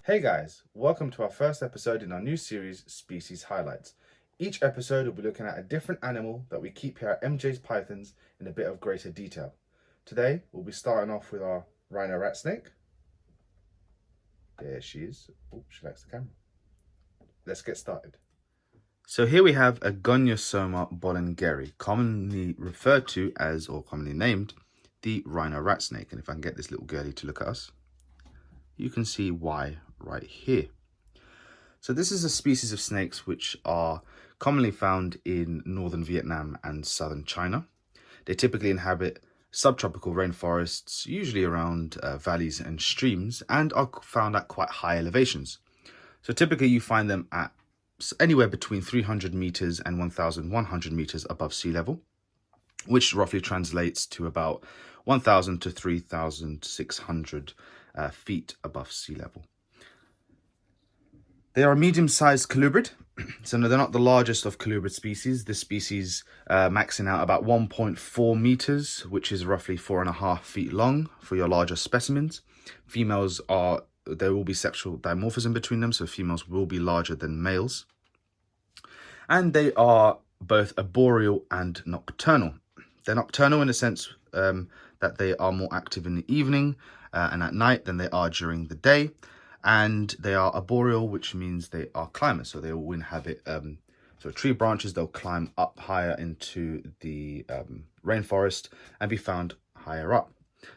Hey guys, welcome to our first episode in our new series, Species Highlights. Each episode will be looking at a different animal that we keep here at MJ's Pythons in a bit of greater detail. Today, we'll be starting off with our Rhino rat snake. There she is. Oh, she likes the camera. Let's get started. So here we have a Gonyosoma boulengeri, commonly referred to as, or commonly named, the Rhino rat snake. And if I can get this little girlie to look at us, you can see why right here. So this is a species of snakes which are commonly found in northern Vietnam and southern China. They typically inhabit subtropical rainforests, usually around valleys and streams, and are found at quite high elevations. So typically you find them at anywhere between 300 meters and 1,100 meters above sea level, which roughly translates to about 1,000 to 3,600 feet above sea level. They are a medium-sized colubrid, so they're not the largest of colubrid species. This species maxing out about 1.4 meters, which is roughly 4.5 feet long for your larger specimens. Females are, there will be sexual dimorphism between them, so females will be larger than males. And they are both arboreal and nocturnal. They're nocturnal in the sense that they are more active in the evening and at night than they are during the day. And they are arboreal, which means they are climbers. So they will inhabit tree branches. They'll climb up higher into the rainforest and be found higher up.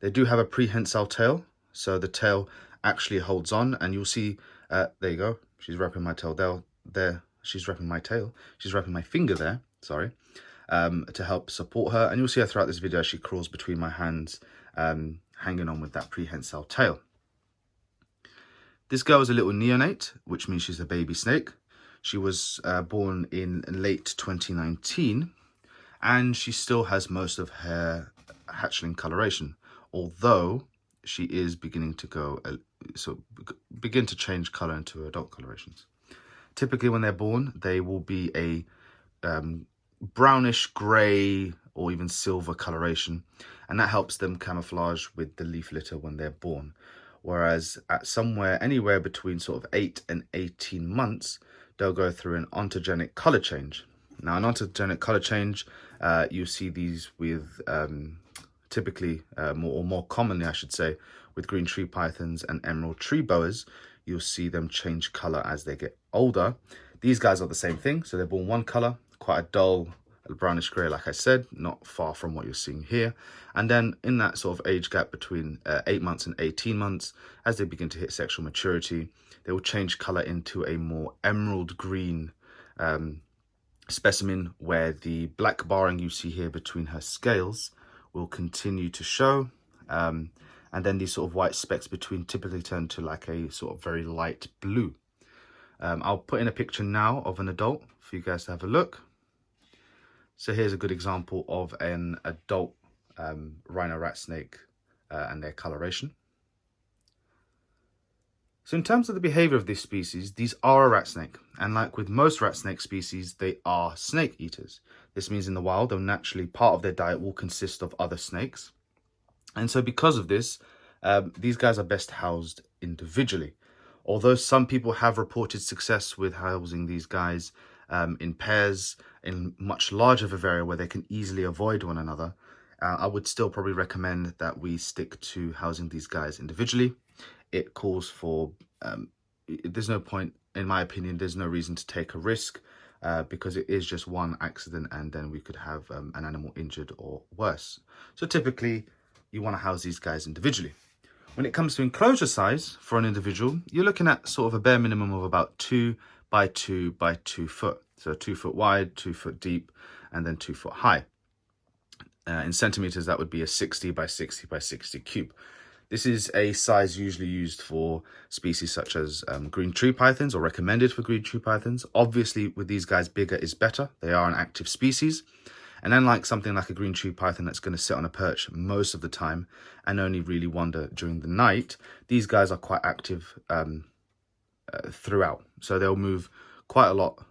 They do have a prehensile tail. So the tail actually holds on, and you'll see, there you go. She's wrapping my tail there. She's wrapping my tail. She's wrapping my finger there, sorry, to help support her. And you'll see her throughout this video. She crawls between my hands, hanging on with that prehensile tail. This girl is a little neonate, which means she's a baby snake. She was born in late 2019, and she still has most of her hatchling coloration, although she is beginning to begin to change color into adult colorations. Typically, when they're born, they will be a brownish gray or even silver coloration, and that helps them camouflage with the leaf litter when they're born. Whereas at anywhere between sort of 8 and 18 months, they'll go through an ontogenic color change. Now, an ontogenic color change, you see these with typically, more commonly, I should say, with green tree pythons and emerald tree boas. You'll see them change color as they get older. These guys are the same thing. So they're born one color, quite a dull brownish gray, like I said, not far from what you're seeing here. And then in that sort of age gap between 8 months and 18 months, as they begin to hit sexual maturity, they will change color into a more emerald green specimen, where the black barring you see here between her scales will continue to show. And then these sort of white specks between typically turn to like a sort of very light blue. I'll put in a picture now of an adult for you guys to have a look. So here's a good example of an adult rhino rat snake and their coloration. So in terms of the behavior of this species, these are a rat snake. And like with most rat snake species, they are snake eaters. This means in the wild, they'll naturally, part of their diet will consist of other snakes. And so because of this, these guys are best housed individually. Although some people have reported success with housing these guys in pairs in much larger vivaria where they can easily avoid one another, I would still probably recommend that we stick to housing these guys individually. It calls for, there's no point, in my opinion, there's no reason to take a risk because it is just one accident and then we could have an animal injured or worse. So typically you want to house these guys individually. When it comes to enclosure size for an individual, you're looking at sort of a bare minimum of about 2 by 2 by 2 foot. So 2 foot wide, 2 foot deep, and then 2 foot high. In centimeters, that would be a 60 by 60 by 60 cube. This is a size usually used for species such as green tree pythons, or recommended for green tree pythons. Obviously, with these guys, bigger is better. They are an active species. And unlike something like a green tree python that's going to sit on a perch most of the time and only really wander during the night, these guys are quite active throughout. So they'll move quite a lot,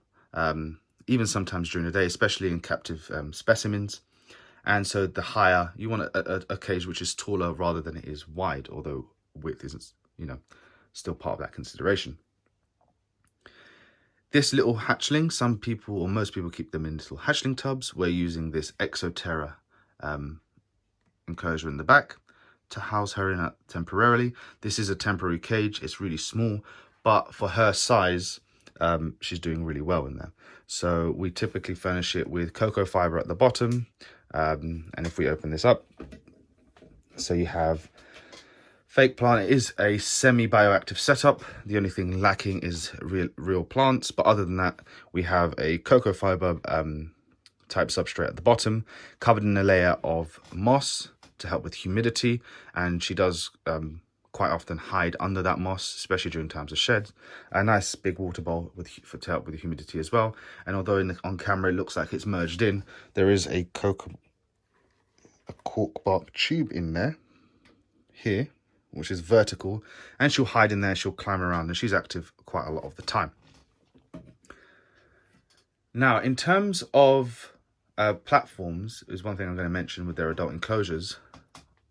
even sometimes during the day, especially in captive specimens. And so the higher, you want a cage which is taller rather than it is wide, although width isn't, still part of that consideration. This little hatchling, some people or most people keep them in little hatchling tubs. We're using this Exoterra enclosure in the back to house her in it temporarily. This is a temporary cage. It's really small, but for her size, she's doing really well in there. So we typically furnish it with cocoa fiber at the bottom. And if we open this up, so you have fake plant. It is a semi-bioactive setup. The only thing lacking is real plants. But other than that, we have a cocoa fiber type substrate at the bottom, covered in a layer of moss to help with humidity. And she does quite often hide under that moss, especially during times of shed. A nice big water bowl to help with the humidity as well. And although on camera it looks like it's merged in, there is a cork bark tube in there, here, which is vertical, and she'll hide in there, she'll climb around, and she's active quite a lot of the time. Now, in terms of platforms, is one thing I'm going to mention with their adult enclosures.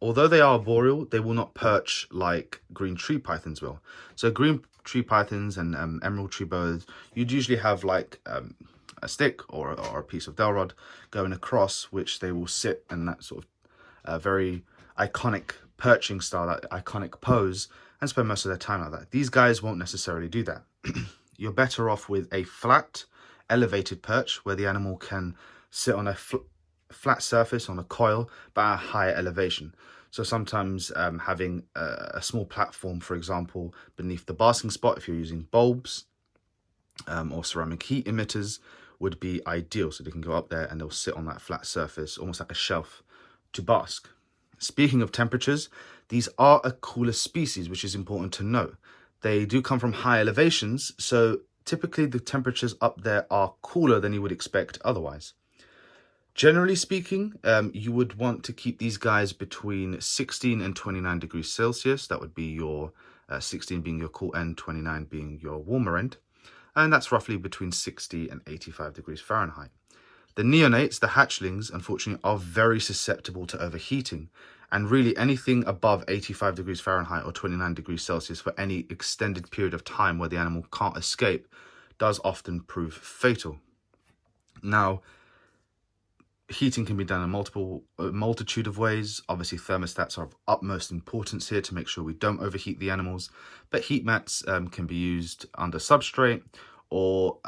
Although they are arboreal, they will not perch like green tree pythons will. So green tree pythons and emerald tree boas, you'd usually have like a stick or a piece of dowel rod going across, which they will sit in that sort of very iconic perching style, that iconic pose, and spend most of their time like that. These guys won't necessarily do that. You're better off with a flat, elevated perch where the animal can sit on a flat surface on a coil, but at a higher elevation. So sometimes having a small platform, for example, beneath the basking spot, if you're using bulbs or ceramic heat emitters, would be ideal. So they can go up there and they'll sit on that flat surface, almost like a shelf, to bask. Speaking of temperatures, these are a cooler species, which is important to note. They do come from high elevations, so typically the temperatures up there are cooler than you would expect otherwise. Generally speaking, you would want to keep these guys between 16 and 29 degrees Celsius. That would be your 16 being your cool end, 29 being your warmer end. And that's roughly between 60 and 85 degrees Fahrenheit. The neonates, the hatchlings, unfortunately, are very susceptible to overheating. And really anything above 85 degrees Fahrenheit or 29 degrees Celsius for any extended period of time where the animal can't escape does often prove fatal. Now, heating can be done in a multitude of ways. Obviously, thermostats are of utmost importance here to make sure we don't overheat the animals. But heat mats can be used under substrate, or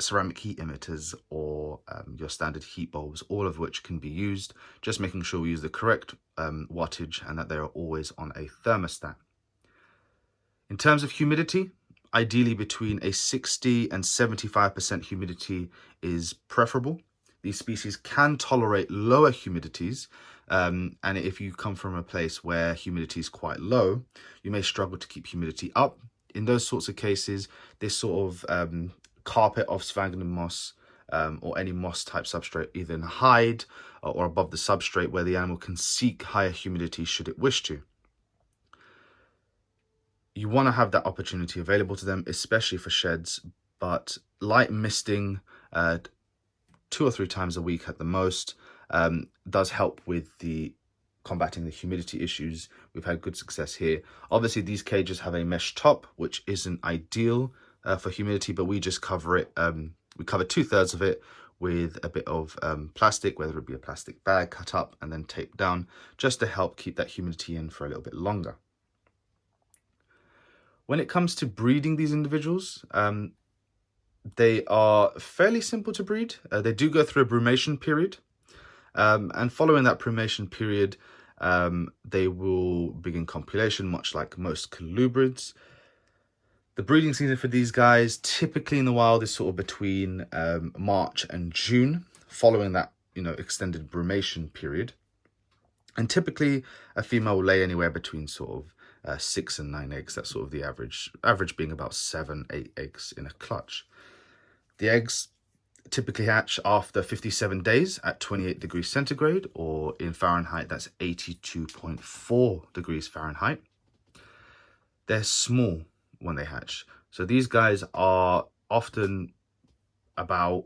ceramic heat emitters, or your standard heat bulbs, all of which can be used, just making sure we use the correct wattage and that they are always on a thermostat. In terms of humidity, ideally between a 60 and 75% humidity is preferable. These species can tolerate lower humidities, and if you come from a place where humidity is quite low, you may struggle to keep humidity up. In those sorts of cases, this sort of carpet of sphagnum moss or any moss type substrate, either in hide or above the substrate, where the animal can seek higher humidity should it wish to. You want to have that opportunity available to them, especially for sheds, but light misting 2 or 3 times a week at the most does help with the combating the humidity issues. We've had good success here. Obviously, these cages have a mesh top, which isn't ideal for humidity, but we just cover it. We cover 2/3 of it with a bit of plastic, whether it be a plastic bag cut up and then taped down, just to help keep that humidity in for a little bit longer. When it comes to breeding these individuals, they are fairly simple to breed. They do go through a brumation period, and following that brumation period, they will begin copulation, much like most colubrids. The breeding season for these guys, typically in the wild, is sort of between March and June, following that extended brumation period. And typically, a female will lay anywhere between sort of 6 and 9 eggs. That's sort of the average being about 7-8 eggs in a clutch. The eggs typically hatch after 57 days at 28 degrees centigrade, or in Fahrenheit, that's 82.4 degrees Fahrenheit. They're small when they hatch. So these guys are often about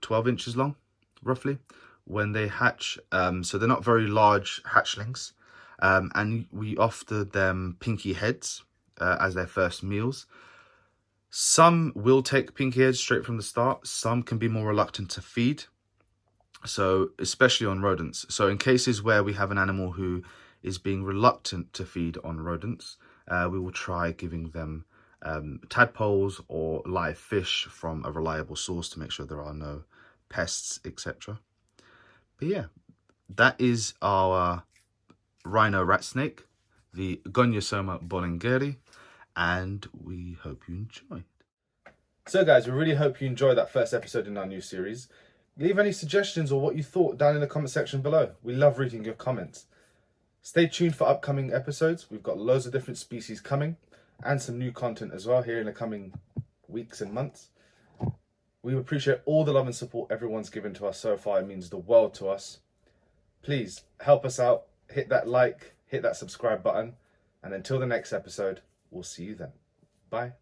12 inches long, roughly, when they hatch. So they're not very large hatchlings. And we offer them pinky heads as their first meals. Some will take pinky heads straight from the start. Some can be more reluctant to feed. So especially on rodents. So in cases where we have an animal who is being reluctant to feed on rodents, we will try giving them tadpoles or live fish from a reliable source to make sure there are no pests, etc. But yeah, that is our rhino rat snake, the Gonyosoma boulengeri, and we hope you enjoy. So guys, we really hope you enjoyed that first episode in our new series. Leave any suggestions or what you thought down in the comment section below. We love reading your comments. Stay tuned for upcoming episodes. We've got loads of different species coming and some new content as well here in the coming weeks and months. We appreciate all the love and support everyone's given to us so far. It means the world to us. Please help us out. Hit that like, hit that subscribe button. And until the next episode, we'll see you then. Bye.